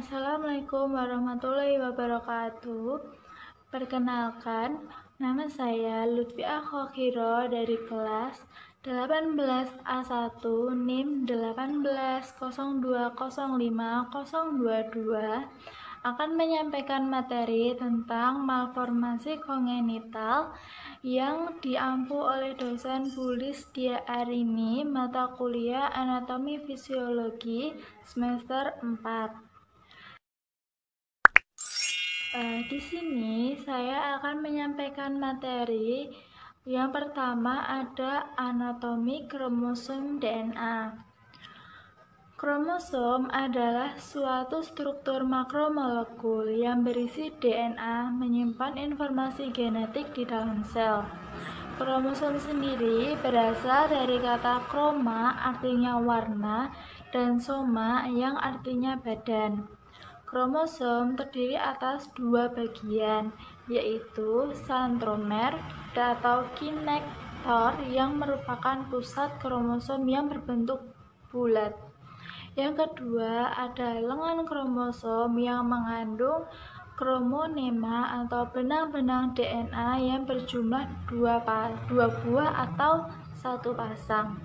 Assalamualaikum warahmatullahi wabarakatuh. Perkenalkan, nama saya Lutfiah Khokhiro dari kelas 18A1 NIM 180205022 akan menyampaikan materi tentang malformasi kongenital yang diampu oleh dosen Bulis Dia Arini, mata kuliah Anatomi Fisiologi semester 4. Di sini saya akan menyampaikan materi. Yang pertama ada anatomi kromosom DNA. Kromosom adalah suatu struktur makromolekul yang berisi DNA menyimpan informasi genetik di dalam sel. Kromosom sendiri berasal dari kata kroma, artinya warna, dan soma, yang artinya badan. Kromosom terdiri atas dua bagian, yaitu sentromer atau kinektor yang merupakan pusat kromosom yang berbentuk bulat. Yang kedua ada lengan kromosom yang mengandung kromonema atau benang-benang DNA yang berjumlah dua buah atau satu pasang.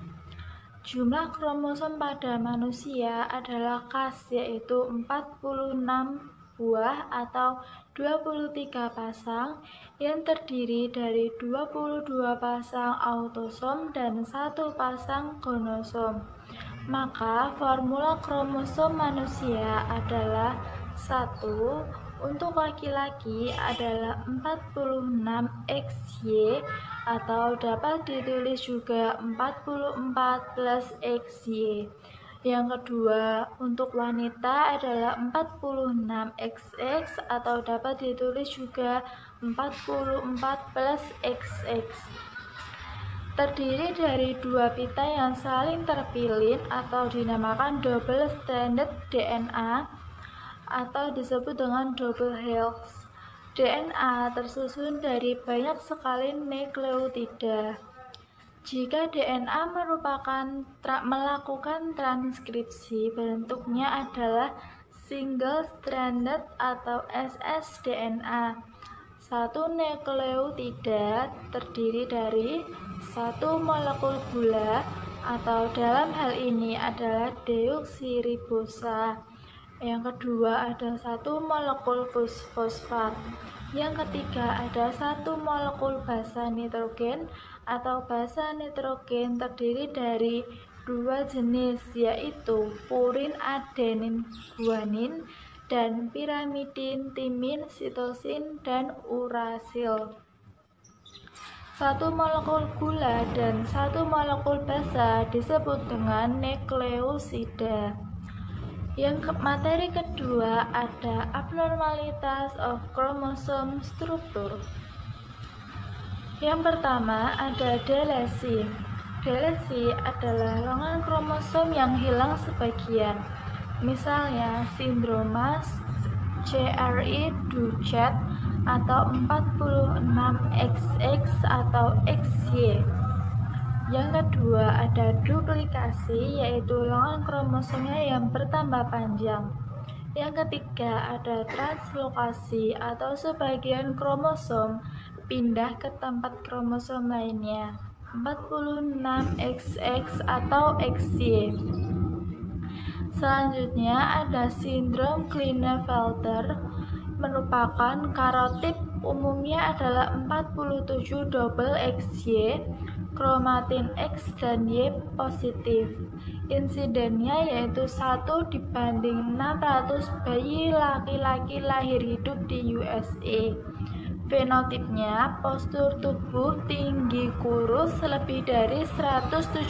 Jumlah kromosom pada manusia adalah khas, yaitu 46 buah atau 23 pasang yang terdiri dari 22 pasang autosom dan 1 pasang gonosom. Maka formula kromosom manusia adalah 1. Untuk laki-laki adalah 46XY atau dapat ditulis juga 44 plus XY. Yang kedua, untuk wanita adalah 46XX atau dapat ditulis juga 44 plus XX. Terdiri dari dua pita yang saling terpilin atau dinamakan double stranded DNA atau disebut dengan double helix. DNA tersusun dari banyak sekali nukleotida. Jika DNA melakukan transkripsi, bentuknya adalah single stranded atau ssDNA. Satu nukleotida terdiri dari satu molekul gula atau dalam hal ini adalah deoksiribosa. Yang kedua ada satu molekul fosfat. Yang ketiga ada satu molekul basa nitrogen atau basa nitrogen terdiri dari dua jenis, yaitu purin adenin guanin dan pirimidin timin sitosin dan urasil. Satu molekul gula dan satu molekul basa disebut dengan nukleosida. Yang materi kedua ada abnormalitas of chromosome structure. Yang pertama ada delesi. Delesi adalah lengan kromosom yang hilang sebagian. Misalnya sindroma Chiari-Duchet atau 46XX atau XY. Yang kedua ada duplikasi, yaitu lengan kromosomnya yang bertambah panjang. Yang ketiga ada translokasi atau sebagian kromosom pindah ke tempat kromosom lainnya, 46XX atau XY. Selanjutnya ada sindrom Klinefelter, merupakan karotip, umumnya adalah 47 double XY, kromatin X dan Y positif. Insidennya yaitu 1 dibanding 600 bayi laki-laki lahir hidup di USA. Fenotipnya postur tubuh tinggi kurus lebih dari 170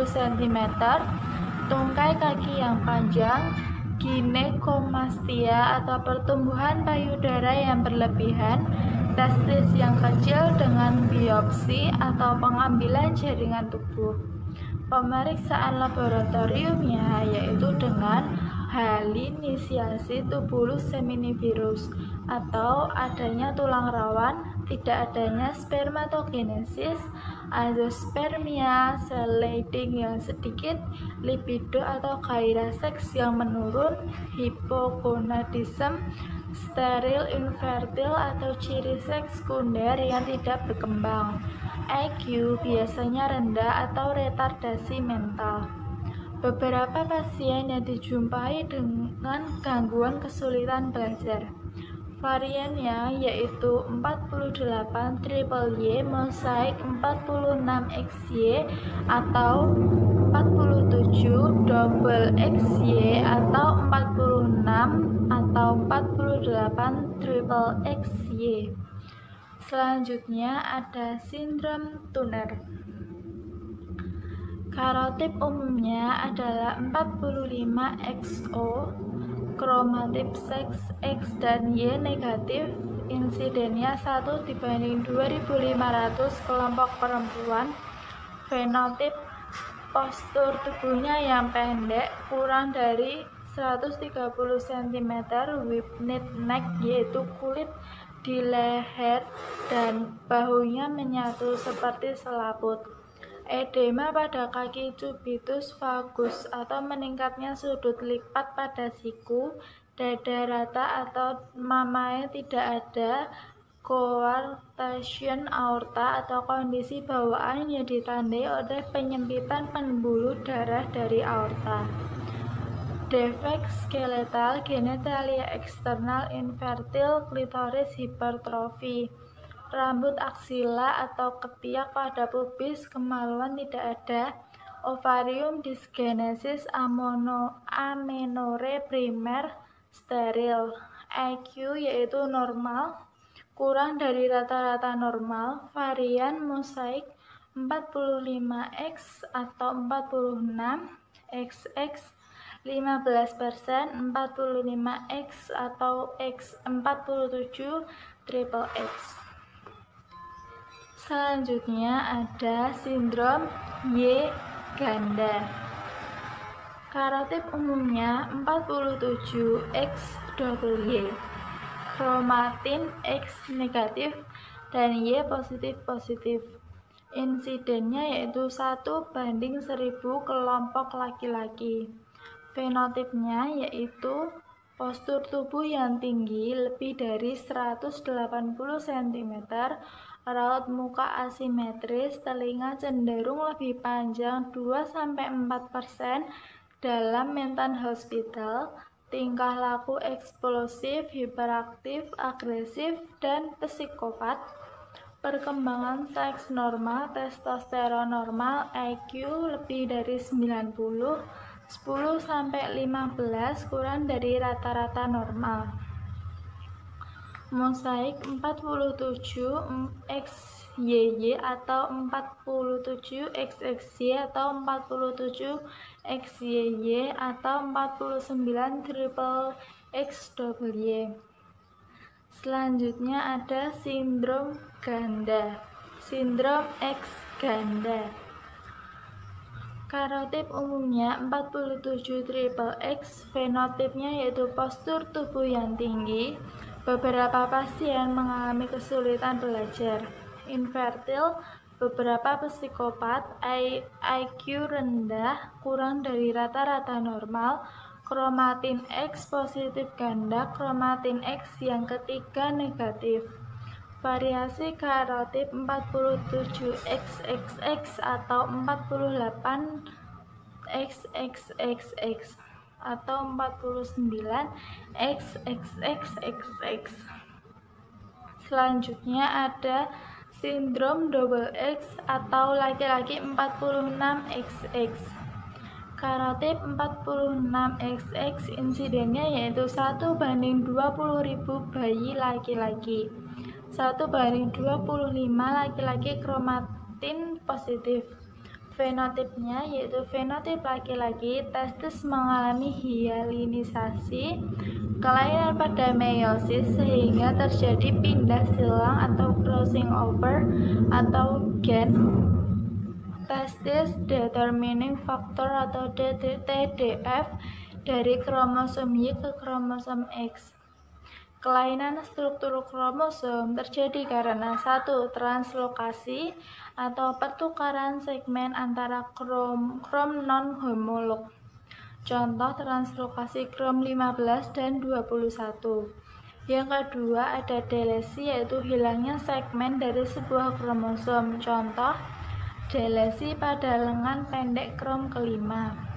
cm, tungkai kaki yang panjang, ginekomastia atau pertumbuhan payudara yang berlebihan, testis yang kecil dengan biopsi atau pengambilan jaringan tubuh. Pemeriksaan laboratoriumnya yaitu dengan halinisiasi tubulus seminivirus atau adanya tulang rawan tidak adanya spermatogenesis, azoospermia, sel Leydig yang sedikit, libido atau gairah seks yang menurun, hipogonadisme, steril, infertil atau ciri seks sekunder yang tidak berkembang, IQ biasanya rendah atau retardasi mental. Beberapa pasien yang dijumpai dengan gangguan kesulitan belajar. Variannya yaitu 48 triple Y, mosaik 46 XY atau 47 double XY atau 46 atau 48 triple XY. Selanjutnya ada sindrom Turner. Karotip umumnya adalah 45XO, kromatip seks X dan Y negatif, insidennya 1/2500 kelompok perempuan, fenotip postur tubuhnya yang pendek, kurang dari 130 cm, whip-knit neck yaitu kulit di leher dan bahunya menyatu seperti selaput. Edema pada kaki cubitus valgus atau meningkatnya sudut lipat pada siku, dada rata atau mamae tidak ada, coarctation aorta atau kondisi bawaan yang ditandai oleh penyempitan pembuluh darah dari aorta. Defek skeletal, genitalia eksternal, infertil, klitoris hipertrofi. Rambut aksila atau ketiak pada pubis, kemaluan tidak ada, ovarium dysgenesis, amenore primer, steril, IQ yaitu normal, kurang dari rata-rata normal, varian mosaik 45X atau 46XX, 15%, 45X atau X47 triple X. Selanjutnya ada sindrom Y ganda. Karotip umumnya 47XY, kromatin X negatif dan Y positif. Insidennya yaitu 1/1000 kelompok laki-laki. Fenotipnya yaitu postur tubuh yang tinggi lebih dari 180 cm, raut muka asimetris, telinga cenderung lebih panjang 2-4% dalam mental hospital, tingkah laku eksplosif, hiperaktif, agresif, dan psikopat, perkembangan seks normal, testosteron normal, IQ lebih dari 90, 10-15 kurang dari rata-rata normal. Mosaik 47XYY atau 47XXY atau 47XYY atau 49 triple XY. Selanjutnya ada sindrom ganda, sindrom X ganda. Karotip umumnya 47 triple X, fenotipnya yaitu postur tubuh yang tinggi. Beberapa pasien mengalami kesulitan belajar, infertil, beberapa psikopat, IQ rendah, kurang dari rata-rata normal, kromatin X positif ganda, kromatin X yang ketiga negatif. Variasi karotip 47XXX atau 48XXXX atau 49XXXXX. Selanjutnya ada sindrom double X atau laki-laki 46XX. Karotip 46XX, insidennya yaitu 1/20.000 bayi laki-laki, 1/25 laki-laki kromatin positif. Fenotipnya yaitu fenotip laki-laki, testis mengalami hyalinisasi, kelainan pada meiosis sehingga terjadi pindah silang atau crossing over atau gen. Testis determining factor atau TDF dari kromosom Y ke kromosom X. Kelainan struktur kromosom terjadi karena 1. Translokasi atau pertukaran segmen antara krom non-homolog. Contoh translokasi krom 15 dan 21. Yang kedua ada delesi, yaitu hilangnya segmen dari sebuah kromosom. Contoh delesi pada lengan pendek krom kelima.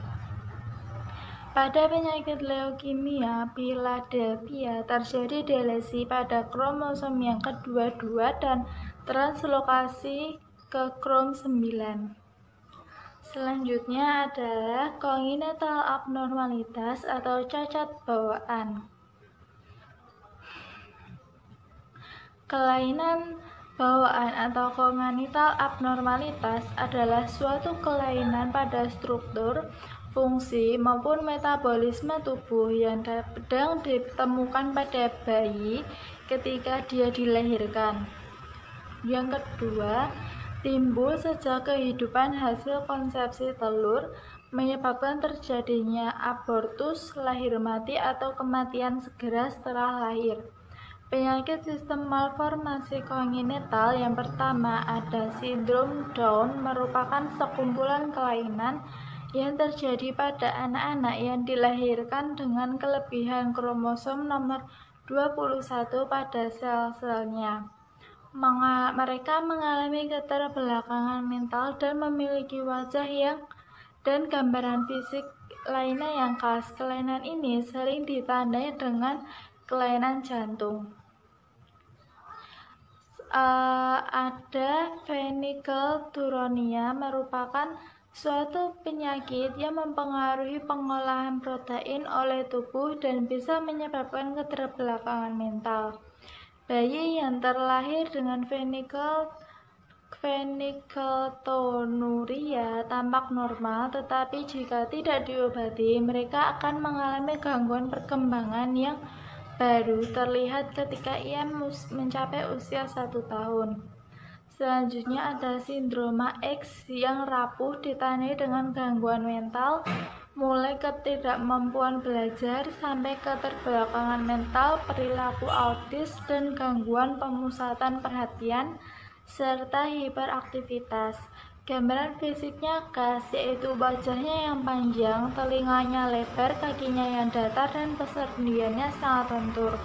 Pada penyakit leukemia Philadelphia terjadi delesi pada kromosom yang kedua-dua dan translokasi ke krom 9. Selanjutnya adalah congenital abnormalitas atau cacat bawaan. Kelainan bawaan atau congenital abnormalitas adalah suatu kelainan pada struktur, fungsi, maupun metabolisme tubuh yang sedang ditemukan pada bayi ketika dia dilahirkan. Yang kedua, timbul sejak kehidupan hasil konsepsi telur, menyebabkan terjadinya abortus, lahir mati, atau kematian segera setelah lahir. Penyakit sistem malformasi kongenital yang pertama ada sindrom Down, merupakan sekumpulan kelainan yang terjadi pada anak-anak yang dilahirkan dengan kelebihan kromosom nomor 21 pada sel-selnya. Mereka mengalami keterbelakangan mental dan memiliki wajah dan gambaran fisik lainnya yang khas. Kelainan ini sering ditandai dengan kelainan jantung. Ada phenylketonuria, merupakan suatu penyakit yang mempengaruhi pengolahan protein oleh tubuh dan bisa menyebabkan keterbelakangan mental. Bayi yang terlahir dengan phenylketonuria tampak normal, tetapi jika tidak diobati, mereka akan mengalami gangguan perkembangan yang baru terlihat ketika ia mencapai usia 1 tahun. Selanjutnya ada sindroma X yang rapuh ditandai dengan gangguan mental, mulai ketidakmampuan belajar sampai keterbelakangan mental, perilaku autis, dan gangguan pemusatan perhatian, serta hiperaktivitas. Gambaran fisiknya khas, yaitu wajahnya yang panjang, telinganya lebar, kakinya yang datar, dan persendiannya sangat lentur,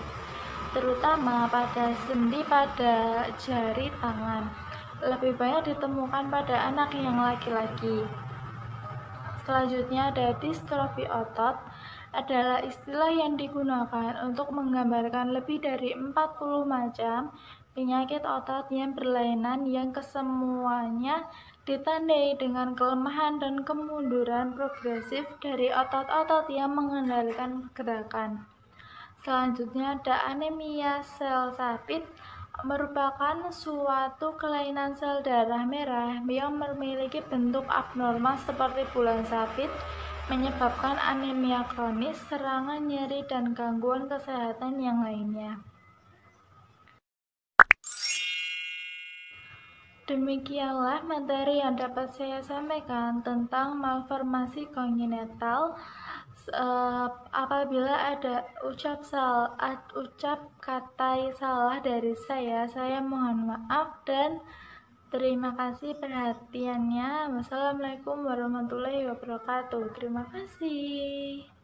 terutama pada sendi pada jari tangan. Lebih banyak ditemukan pada anak yang laki-laki. Selanjutnya ada distrofi otot, adalah istilah yang digunakan untuk menggambarkan lebih dari 40 macam penyakit otot yang berlainan yang kesemuanya ditandai dengan kelemahan dan kemunduran progresif dari otot-otot yang mengendalikan gerakan. Selanjutnya ada anemia sel sapit, merupakan suatu kelainan sel darah merah yang memiliki bentuk abnormal seperti bulan sapit, menyebabkan anemia kronis, serangan nyeri, dan gangguan kesehatan yang lainnya. Demikianlah materi yang dapat saya sampaikan tentang malformasi kongenital. Apabila ada ucap kata salah dari saya mohon maaf dan terima kasih perhatiannya. Wassalamualaikum warahmatullahi wabarakatuh. Terima kasih.